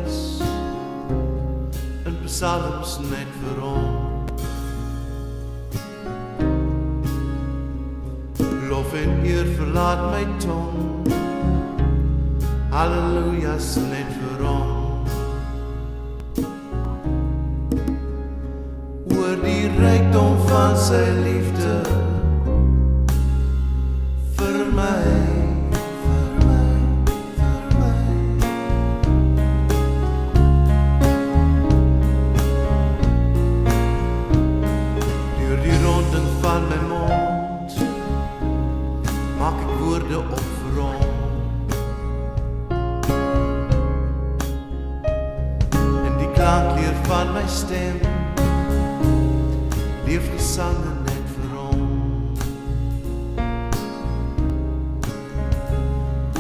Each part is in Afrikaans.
huis in psalms net vir hom. Lof en eer verlaat my tong, halleluja's net vir hom. Oor die rykdom van sy liefde vir my. Deur die ronding van my mond maak ek woorde op vir hom. En die klankleer van my stem leef die sange net vir hom.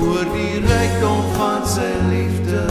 Oor die rykdom van sy liefde